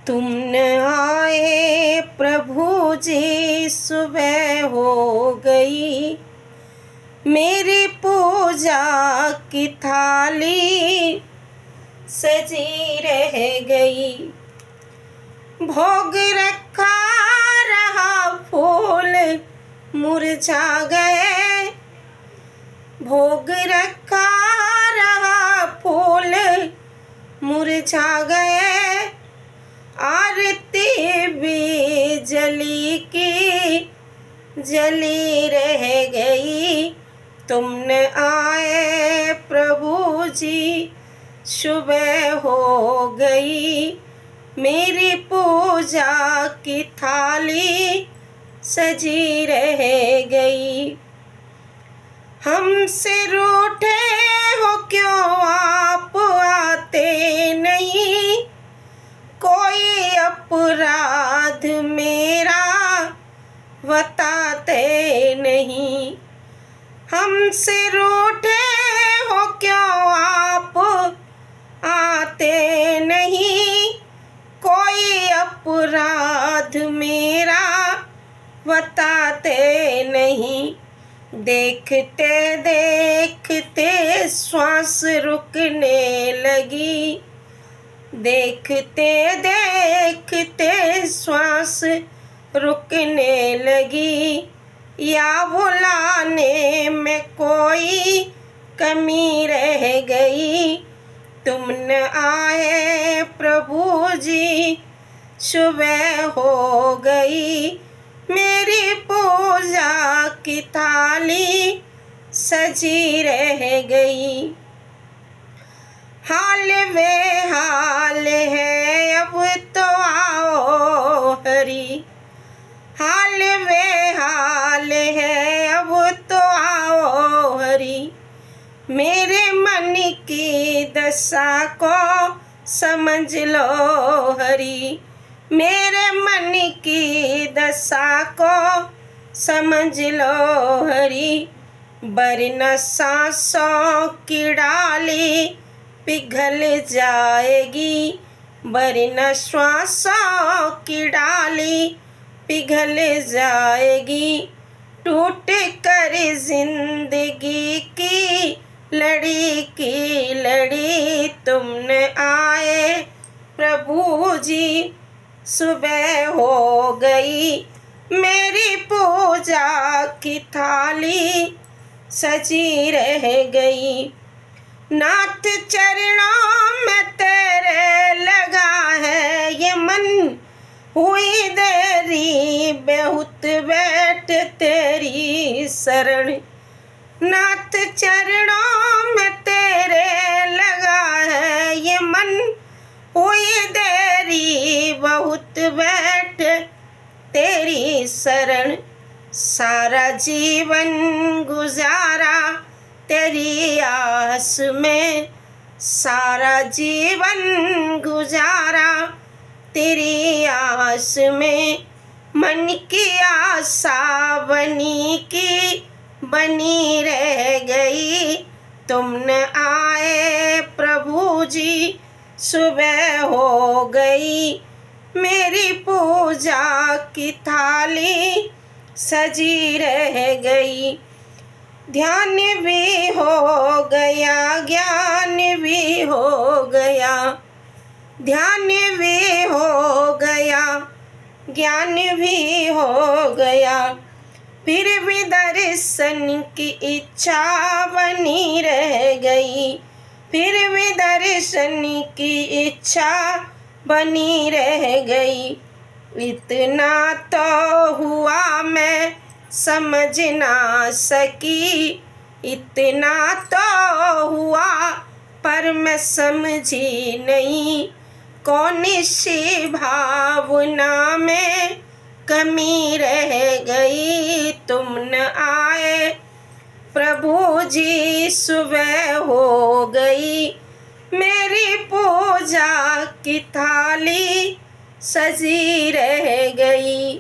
तुम न आए प्रभु जी, सुबह हो गई, मेरी पूजा की थाली सजी रह गई। भोग रखा रहा फूल मुरझा गए, भोग रखा रहा फूल मुरझा गए। आरती भी जली की जली रह गई। तुम न आए प्रभु जी, सुबह हो गई, मेरी पूजा की थाली सजी रह गई। हमसे रूठे हो क्यों आप आते नहीं, कोई अपराध मेरा बताते नहीं। हमसे रूठे हो क्यों आप आते नहीं, कोई अपराध मेरा बताते नहीं। देखते देखते श्वास रुकने लगी, देखते देखते श्वास रुकने लगी। या बुलाने में कोई कमी रह गई। तुम न आए प्रभु जी, सुबह हो गई, मेरी पूजा की थाली सजी रह गई। हाल वे हाल है अब तो आओ हरी, हाल वे हाल है अब तो आओ हरी। मेरे मन की दशा को समझ लो हरी, मेरे मन की दशा को समझ लो हरी। वरना सांसों की डाली पिघल जाएगी, वरना श्वासों की डाली पिघल जाएगी। टूट कर जिंदगी की लड़ी की लड़ी, तुम न आए प्रभु जी, सुबह हो गई, मेरी पूजा की थाली सजी रह गई। नाथ चरणों में तेरे लगा है ये मन, हुई देरी बहुत बैठ तेरी शरण। नाथ चरणों में तेरे लगा है ये मन, हुई देरी बहुत बैठ तेरी शरण। सारा जीवन गुजारा तेरी आस में, सारा जीवन गुजारा तेरी आस में। मन की आशा बनी की बनी रह गई। तुम न आए प्रभु जी, सुबह हो गई, मेरी पूजा की थाली सजी रह गई। ध्यान भी हो गया, ज्ञान भी हो गया, ध्यान भी हो गया, ज्ञान भी हो गया। फिर भी दर्शन की इच्छा बनी रह गई, फिर भी दर्शन की इच्छा बनी रह गई। इतना तो हुआ मैं समझ ना सकी, इतना तो हुआ पर मैं समझी नहीं। कौन सी भावना में कमी रह गई। तुम न आए प्रभु जी, सुबह हो गई, मेरी पूजा की थाली सजी रह गई।